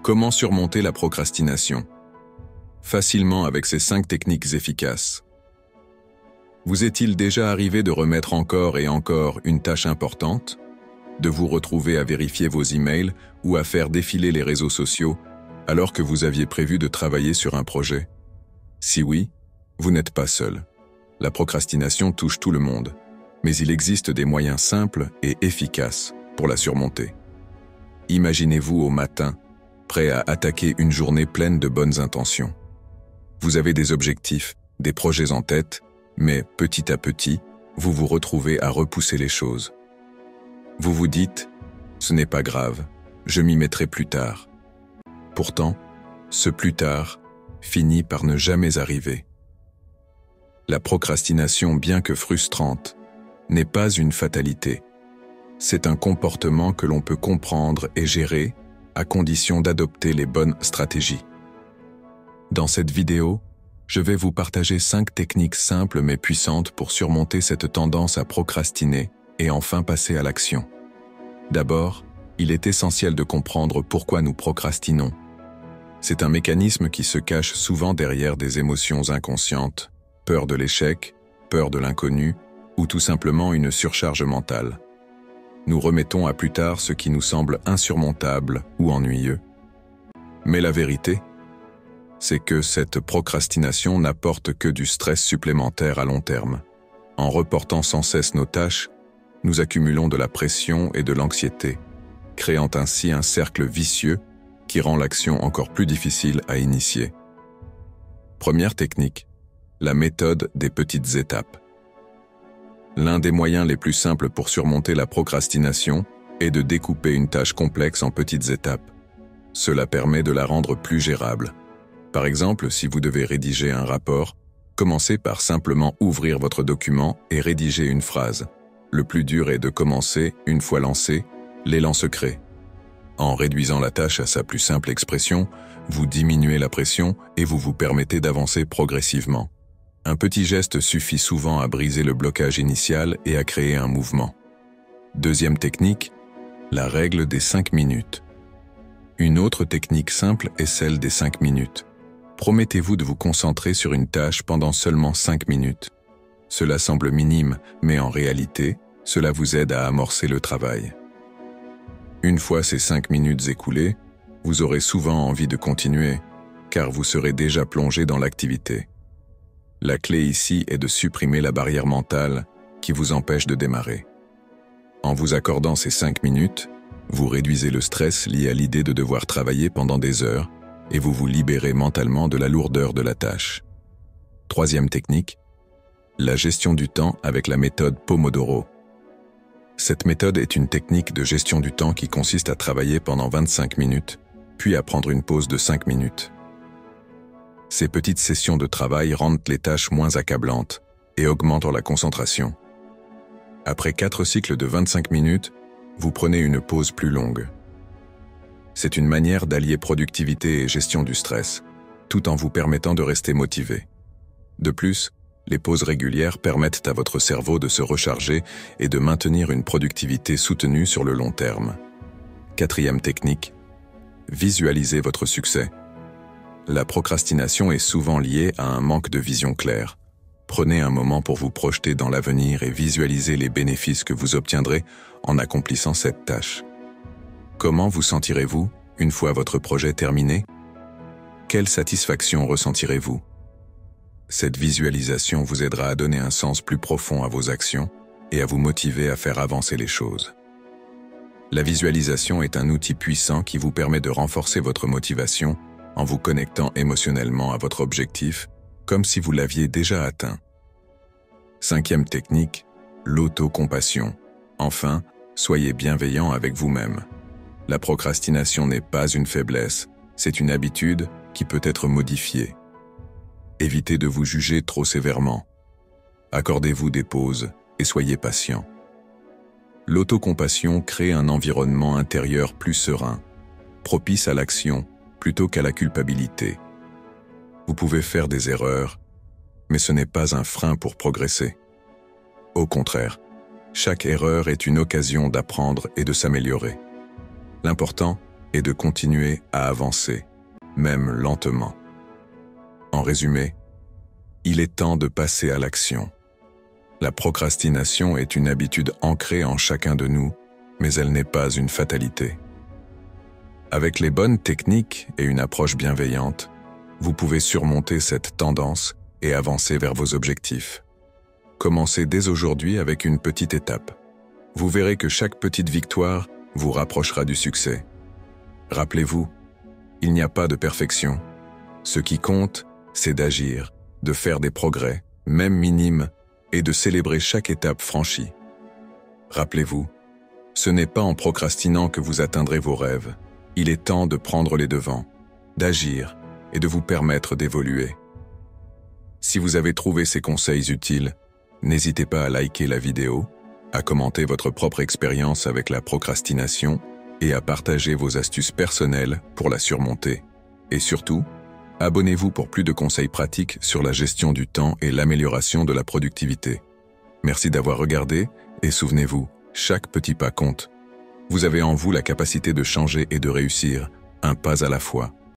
Comment surmonter la procrastination? Facilement avec ces 5 techniques efficaces. Vous est-il déjà arrivé de remettre encore et encore une tâche importante? De vous retrouver à vérifier vos emails ou à faire défiler les réseaux sociaux alors que vous aviez prévu de travailler sur un projet? Si oui, vous n'êtes pas seul. La procrastination touche tout le monde, mais il existe des moyens simples et efficaces pour la surmonter. Imaginez-vous au matin, prêt à attaquer une journée pleine de bonnes intentions. Vous avez des objectifs, des projets en tête, mais petit à petit, vous vous retrouvez à repousser les choses. Vous vous dites « ce n'est pas grave, je m'y mettrai plus tard ». Pourtant, ce plus tard finit par ne jamais arriver. La procrastination, bien que frustrante, n'est pas une fatalité. C'est un comportement que l'on peut comprendre et gérer à condition d'adopter les bonnes stratégies. Dans cette vidéo, je vais vous partager 5 techniques simples mais puissantes pour surmonter cette tendance à procrastiner et enfin passer à l'action. D'abord, il est essentiel de comprendre pourquoi nous procrastinons. C'est un mécanisme qui se cache souvent derrière des émotions inconscientes, peur de l'échec, peur de l'inconnu ou tout simplement une surcharge mentale. Nous remettons à plus tard ce qui nous semble insurmontable ou ennuyeux. Mais la vérité, c'est que cette procrastination n'apporte que du stress supplémentaire à long terme. En reportant sans cesse nos tâches, nous accumulons de la pression et de l'anxiété, créant ainsi un cercle vicieux qui rend l'action encore plus difficile à initier. Première technique, la méthode des petites étapes. L'un des moyens les plus simples pour surmonter la procrastination est de découper une tâche complexe en petites étapes. Cela permet de la rendre plus gérable. Par exemple, si vous devez rédiger un rapport, commencez par simplement ouvrir votre document et rédiger une phrase. Le plus dur est de commencer, une fois lancé, l'élan se crée. En réduisant la tâche à sa plus simple expression, vous diminuez la pression et vous vous permettez d'avancer progressivement. Un petit geste suffit souvent à briser le blocage initial et à créer un mouvement. Deuxième technique, la règle des 5 minutes. Une autre technique simple est celle des 5 minutes. Promettez-vous de vous concentrer sur une tâche pendant seulement 5 minutes. Cela semble minime, mais en réalité, cela vous aide à amorcer le travail. Une fois ces 5 minutes écoulées, vous aurez souvent envie de continuer, car vous serez déjà plongé dans l'activité. La clé ici est de supprimer la barrière mentale qui vous empêche de démarrer. En vous accordant ces 5 minutes, vous réduisez le stress lié à l'idée de devoir travailler pendant des heures et vous vous libérez mentalement de la lourdeur de la tâche. Troisième technique, la gestion du temps avec la méthode Pomodoro. Cette méthode est une technique de gestion du temps qui consiste à travailler pendant 25 minutes, puis à prendre une pause de 5 minutes. Ces petites sessions de travail rendent les tâches moins accablantes et augmentent la concentration. Après 4 cycles de 25 minutes, vous prenez une pause plus longue. C'est une manière d'allier productivité et gestion du stress, tout en vous permettant de rester motivé. De plus, les pauses régulières permettent à votre cerveau de se recharger et de maintenir une productivité soutenue sur le long terme. Quatrième technique, visualisez votre succès. La procrastination est souvent liée à un manque de vision claire. Prenez un moment pour vous projeter dans l'avenir et visualiser les bénéfices que vous obtiendrez en accomplissant cette tâche. Comment vous sentirez-vous une fois votre projet terminé? Quelle satisfaction ressentirez-vous? Cette visualisation vous aidera à donner un sens plus profond à vos actions et à vous motiver à faire avancer les choses. La visualisation est un outil puissant qui vous permet de renforcer votre motivation en vous connectant émotionnellement à votre objectif, comme si vous l'aviez déjà atteint. Cinquième technique, l'autocompassion. Enfin, soyez bienveillant avec vous-même. La procrastination n'est pas une faiblesse, c'est une habitude qui peut être modifiée. Évitez de vous juger trop sévèrement. Accordez-vous des pauses et soyez patient. L'autocompassion crée un environnement intérieur plus serein, propice à l'action plutôt qu'à la culpabilité. Vous pouvez faire des erreurs, mais ce n'est pas un frein pour progresser. Au contraire, chaque erreur est une occasion d'apprendre et de s'améliorer. L'important, et de continuer à avancer, même lentement. En résumé, il est temps de passer à l'action. La procrastination est une habitude ancrée en chacun de nous, mais elle n'est pas une fatalité. Avec les bonnes techniques et une approche bienveillante, vous pouvez surmonter cette tendance et avancer vers vos objectifs. Commencez dès aujourd'hui avec une petite étape. Vous verrez que chaque petite victoire vous rapprochera du succès. Rappelez-vous, il n'y a pas de perfection. Ce qui compte, c'est d'agir, de faire des progrès, même minimes, et de célébrer chaque étape franchie. Rappelez-vous, ce n'est pas en procrastinant que vous atteindrez vos rêves. Il est temps de prendre les devants, d'agir et de vous permettre d'évoluer. Si vous avez trouvé ces conseils utiles, n'hésitez pas à liker la vidéo, à commenter votre propre expérience avec la procrastination et à partager vos astuces personnelles pour la surmonter. Et surtout, abonnez-vous pour plus de conseils pratiques sur la gestion du temps et l'amélioration de la productivité. Merci d'avoir regardé et souvenez-vous, chaque petit pas compte. Vous avez en vous la capacité de changer et de réussir, un pas à la fois.